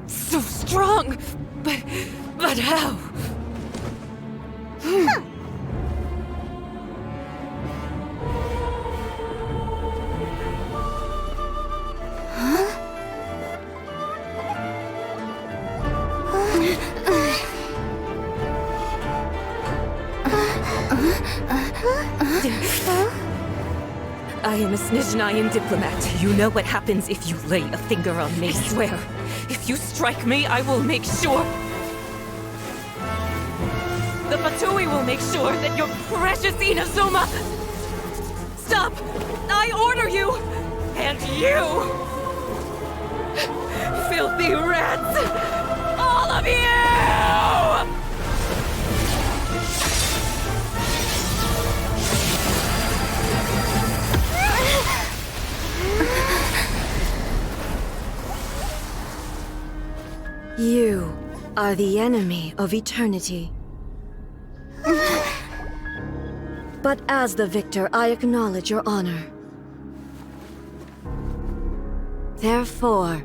So strong, but how? I am a Snezhnayan diplomat. You know what happens if you lay a finger on me, swear. If you strike me, I will make sure... The Fatui will make sure that your precious Inazuma... Stop! I order you! And you! Filthy rats! All of you! You are the enemy of eternity. But as the victor, I acknowledge your honor. Therefore,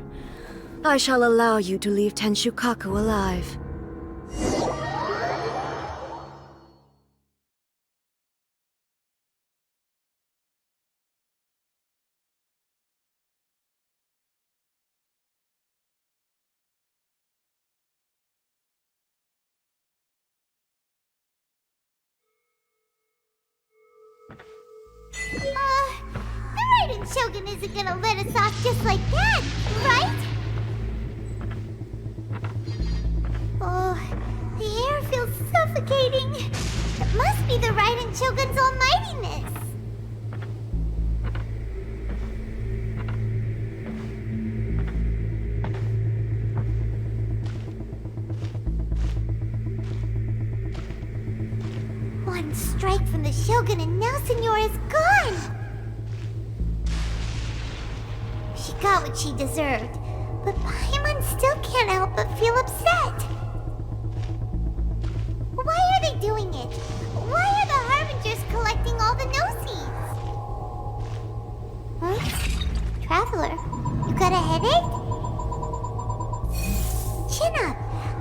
I shall allow you to leave Tenshukaku alive. The Raiden Shogun isn't gonna let us off just like that, right? Oh, the air feels suffocating. It must be the Raiden Shogun's almightiness. One strike from the Shogun and now Signora's gone! She got what she deserved, but Paimon still can't help but feel upset. Why are they doing it? Why are the Harbingers collecting all the no-seeds? Huh? Traveler, you got a headache? Chin up!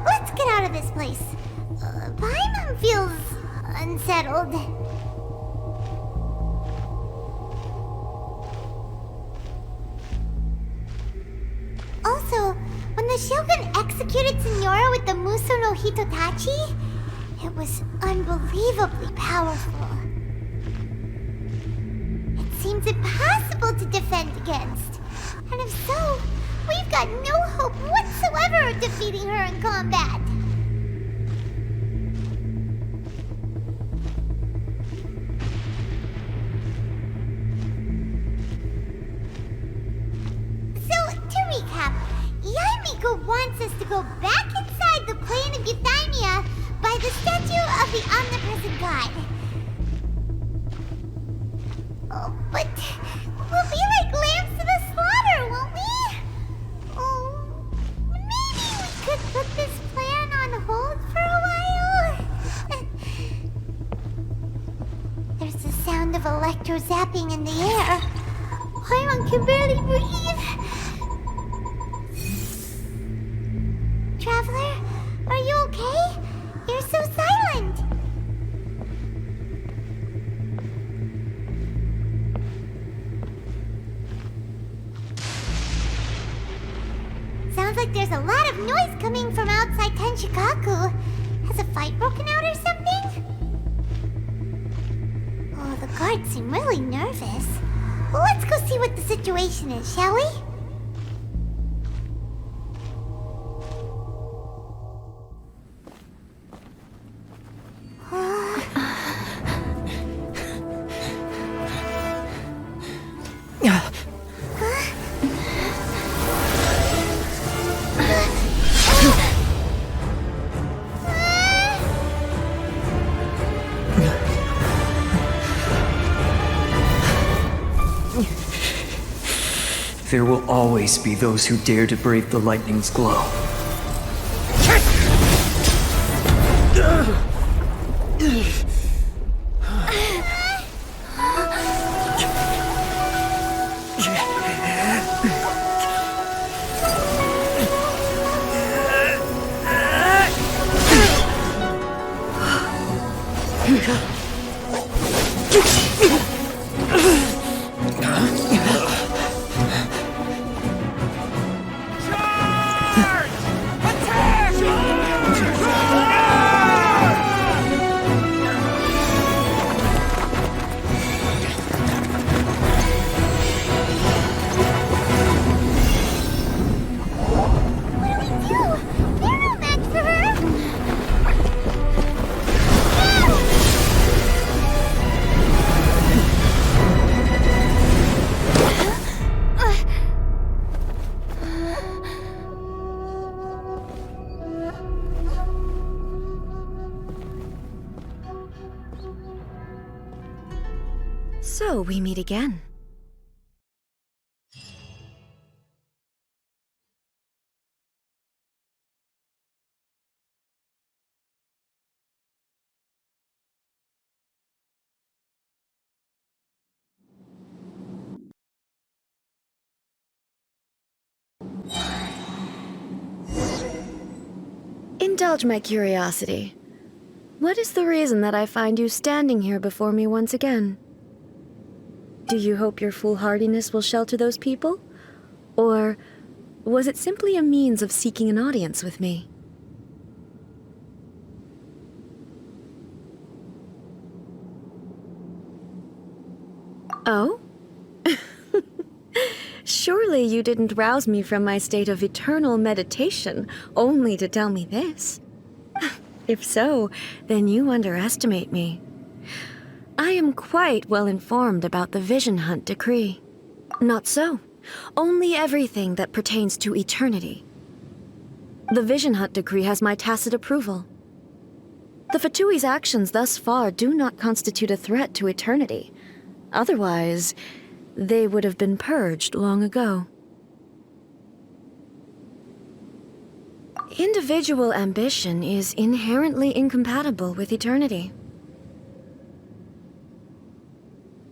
Let's get out of this place. Paimon feels... unsettled. Also, when the Shogun executed Signora with the Muso no Hitotachi, it was unbelievably powerful. It seems impossible to defend against. And if so, we've got no hope whatsoever of defeating her in combat. Wants us to go back inside the plane of Euthymia by the statue of the omnipresent god. Oh, but we'll be like lambs to the slaughter, won't we? Oh, maybe we could put this plan on hold for a while? There's the sound of Electro zapping in the air. Paimon can barely breathe. Traveler, are you okay? You're so silent. Sounds like there's a lot of noise coming from outside Tenshukaku. Has a fight broken out or something? Oh, the guards seem really nervous. Well, let's go see what the situation is, shall we? There will always be those who dare to brave the lightning's glow. So we meet again. Indulge my curiosity. What is the reason that I find you standing here before me once again? Do you hope your foolhardiness will shelter those people? Or was it simply a means of seeking an audience with me? Oh? Surely you didn't rouse me from my state of eternal meditation only to tell me this. If so, then you underestimate me. I am quite well informed about the Vision Hunt decree. Not so. Only everything that pertains to eternity. The Vision Hunt decree has my tacit approval. The Fatui's actions thus far do not constitute a threat to eternity. Otherwise, they would have been purged long ago. Individual ambition is inherently incompatible with eternity.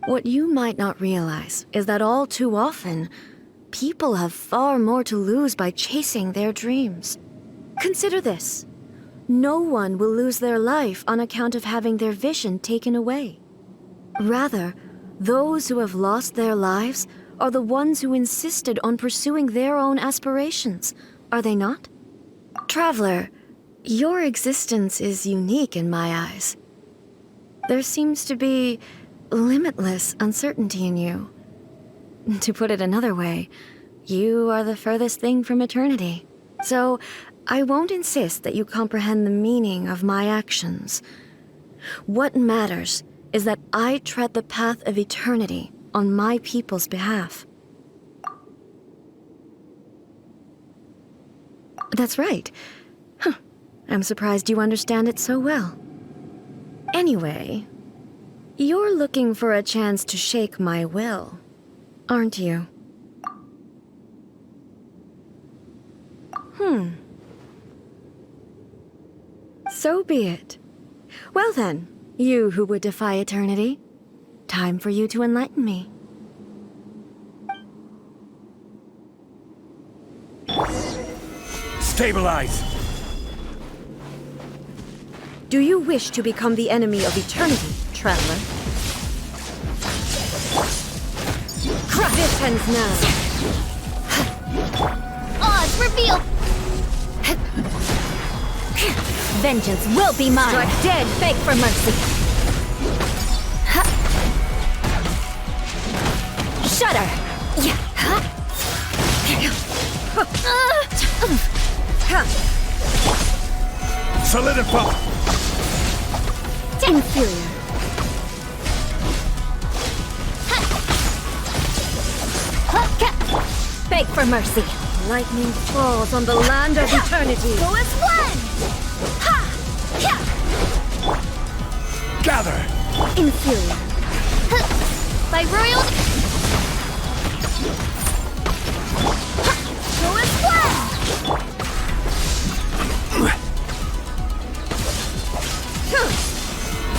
What you might not realize is that all too often, people have far more to lose by chasing their dreams. Consider this. No one will lose their life on account of having their vision taken away. Rather, those who have lost their lives are the ones who insisted on pursuing their own aspirations, are they not? Traveler, your existence is unique in my eyes. There seems to be limitless uncertainty in you. To put it another way, you are the furthest thing from eternity. So, I won't insist that you comprehend the meaning of my actions. What matters is that I tread the path of eternity on my people's behalf. That's right. Huh. I'm surprised you understand it so well. Anyway, you're looking for a chance to shake my will, aren't you? So be it. Well then, you who would defy eternity, time for you to enlighten me. Stabilize! Do you wish to become the enemy of eternity, traveler? This ends now. Odds reveal! Vengeance will be mine! Strike dead! Beg for mercy! Shudder! Solidify! Inferior. Beg for mercy! Lightning falls on the land of eternity. Go as one! Ha! Gather! Inferior. By royal... Go as one!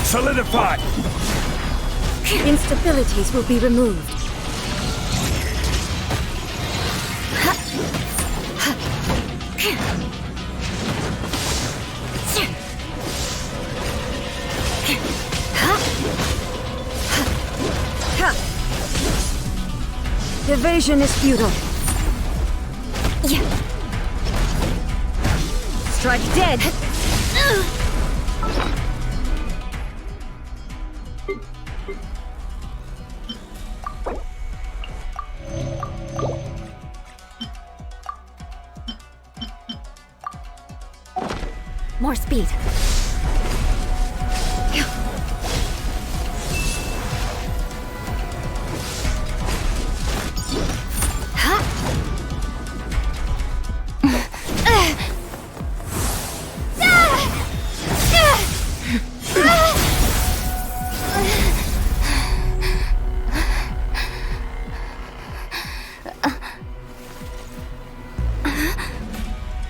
Solidify! Instabilities will be removed. Evasion is futile. Yeah. Strike dead. More speed.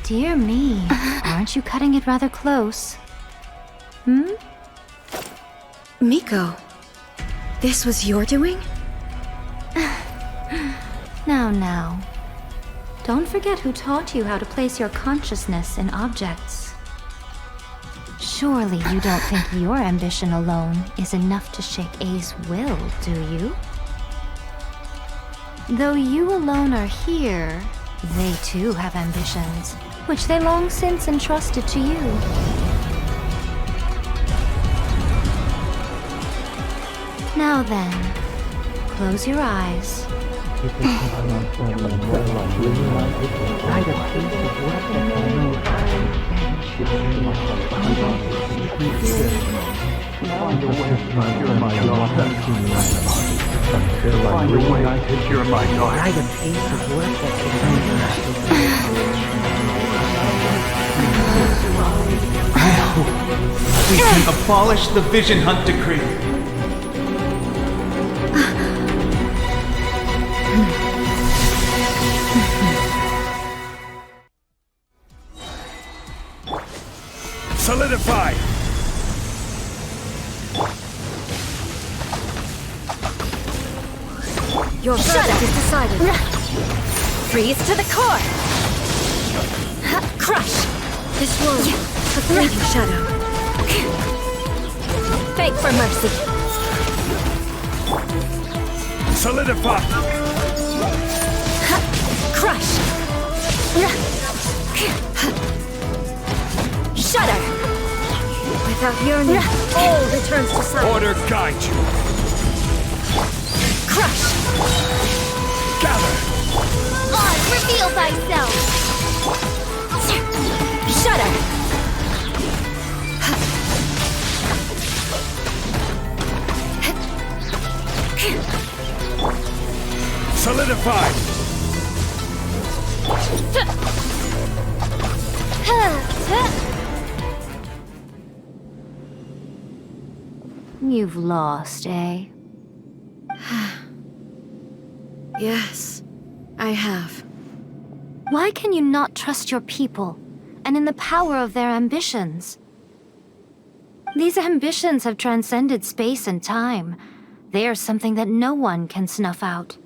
Dear me, aren't you cutting it rather close? Miko, this was your doing? Now. Don't forget who taught you how to place your consciousness in objects. Surely you don't think your ambition alone is enough to shake A's will, do you? Though you alone are here, they too have ambitions, which they long since entrusted to you. Now then, close your eyes. We can abolish the Vision Hunt Decree. Solidify! Your verdict is decided. Freeze to the core! Crush! This world, a fleeting shadow. Beg for mercy. Solidify! Crush! Shudder! Without yearning, all returns to silence. Order guide you! Crush! Gather! On, reveal thyself! Shudder! Solidify! You've lost, eh? Yes, I have. Why can you not trust your people, and in the power of their ambitions? These ambitions have transcended space and time. They are something that no one can snuff out.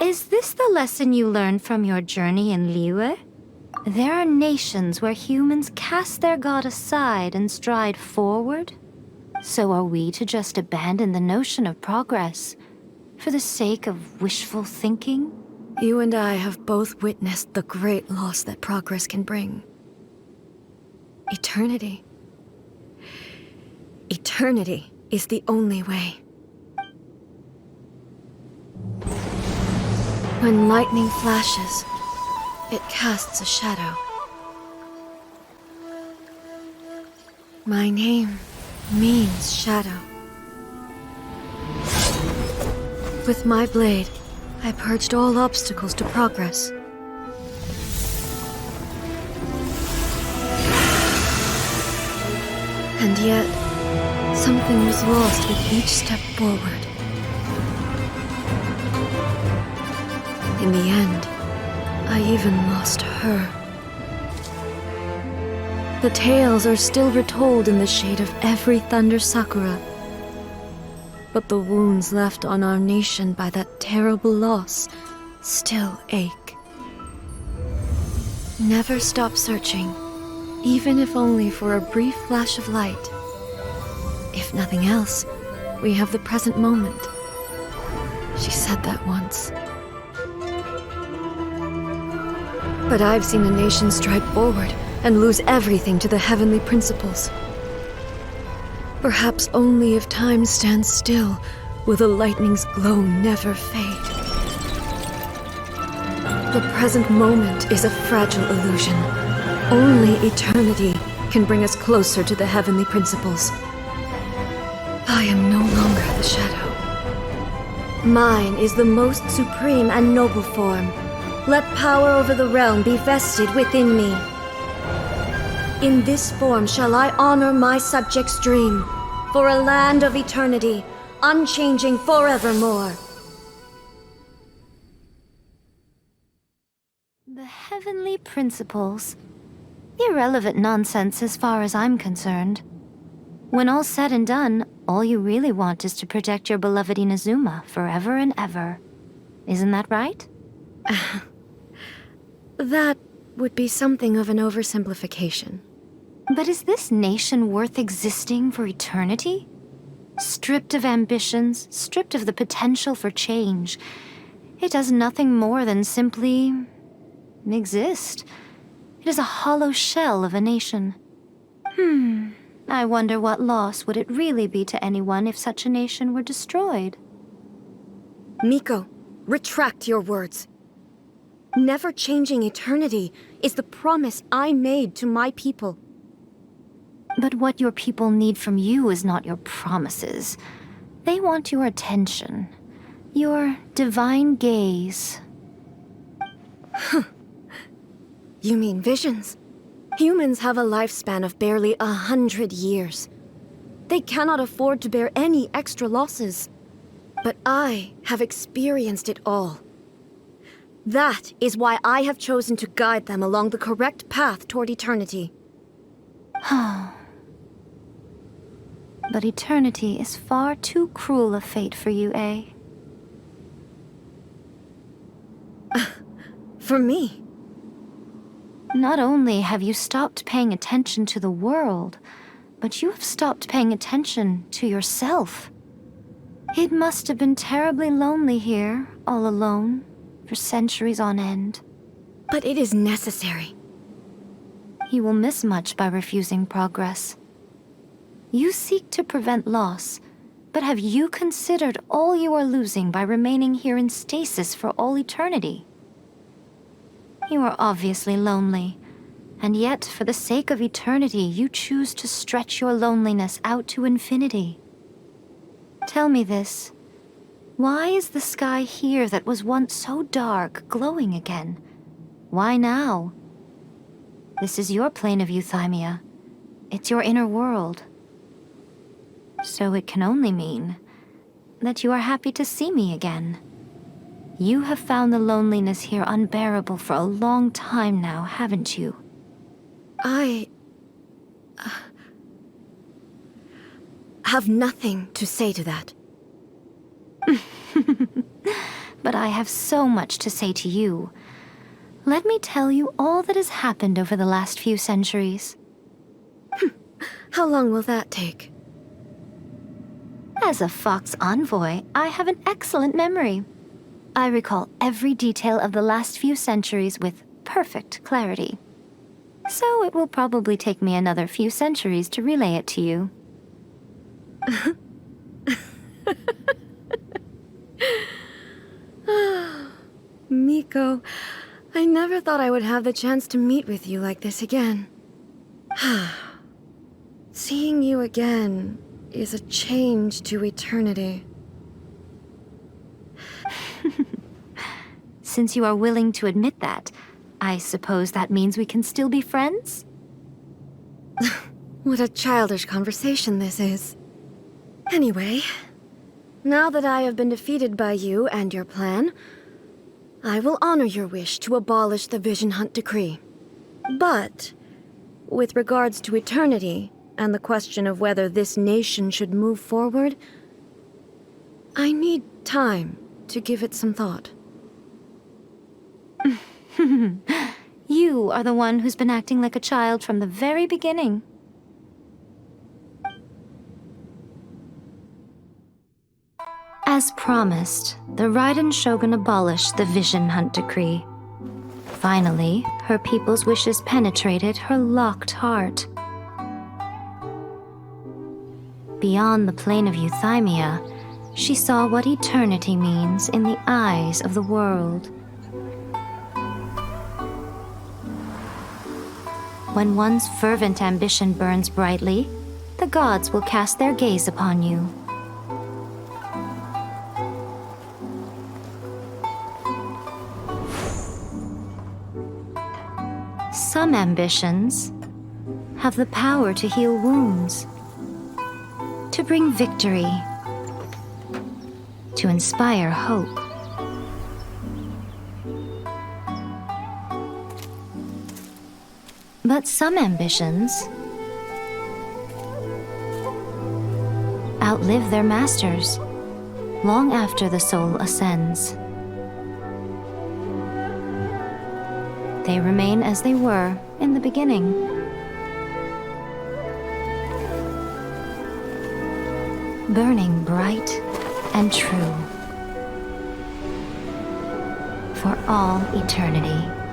Is this the lesson you learned from your journey in Liyue? There are nations where humans cast their god aside and stride forward. So are we to just abandon the notion of progress for the sake of wishful thinking? You and I have both witnessed the great loss that progress can bring. Eternity. Eternity is the only way. When lightning flashes, it casts a shadow. My name means shadow. With my blade, I purged all obstacles to progress. And yet, something was lost with each step forward. In the end, I even lost her. The tales are still retold in the shade of every Thunder Sakura. But the wounds left on our nation by that terrible loss still ache. Never stop searching, even if only for a brief flash of light. If nothing else, we have the present moment. She said that once. But I've seen a nation stride forward and lose everything to the heavenly principles. Perhaps only if time stands still will the lightning's glow never fade. The present moment is a fragile illusion. Only eternity can bring us closer to the heavenly principles. I am no longer the shadow. Mine is the most supreme and noble form. Let power over the realm be vested within me. In this form shall I honor my subjects' dream, for a land of eternity, unchanging forevermore. The heavenly principles. Irrelevant nonsense as far as I'm concerned. When all's said and done, all you really want is to protect your beloved Inazuma forever and ever. Isn't that right? That would be something of an oversimplification. But is this nation worth existing for eternity? Stripped of ambitions, stripped of the potential for change, it does nothing more than simply exist. It is a hollow shell of a nation. I wonder what loss would it really be to anyone if such a nation were destroyed? Miko, retract your words. Never-changing eternity is the promise I made to my people. But what your people need from you is not your promises. They want your attention. Your divine gaze. You mean visions? Humans have a lifespan of barely 100 years. They cannot afford to bear any extra losses. But I have experienced it all. That is why I have chosen to guide them along the correct path toward eternity. But eternity is far too cruel a fate for you, eh? For me? Not only have you stopped paying attention to the world, but you have stopped paying attention to yourself. It must have been terribly lonely here, all alone, for centuries on end. But it is necessary. You will miss much by refusing progress. You seek to prevent loss, but have you considered all you are losing by remaining here in stasis for all eternity? You are obviously lonely, and yet for the sake of eternity you choose to stretch your loneliness out to infinity. Tell me this. Why is the sky here that was once so dark glowing again? Why now? This is your plane of euthymia. It's your inner world. So it can only mean that you are happy to see me again. You have found the loneliness here unbearable for a long time now, haven't you? I have nothing to say to that. But I have so much to say to you. Let me tell you all that has happened over the last few centuries. How long will that take? As a Fox envoy, I have an excellent memory. I recall every detail of the last few centuries with perfect clarity. So it will probably take me another few centuries to relay it to you. Miko, I never thought I would have the chance to meet with you like this again. Seeing you again is a change to eternity. Since you are willing to admit that, I suppose that means we can still be friends? What a childish conversation this is. Anyway, now that I have been defeated by you and your plan, I will honor your wish to abolish the Vision Hunt Decree. But, with regards to eternity, and the question of whether this nation should move forward, I need time to give it some thought. You are the one who's been acting like a child from the very beginning. As promised, the Raiden Shogun abolished the Vision Hunt Decree. Finally, her people's wishes penetrated her locked heart. Beyond the plane of Euthymia, she saw what eternity means in the eyes of the world. When one's fervent ambition burns brightly, the gods will cast their gaze upon you. Some ambitions have the power to heal wounds, to bring victory, to inspire hope. But some ambitions outlive their masters long after the soul ascends. They remain as they were in the beginning. Burning bright and true for all eternity.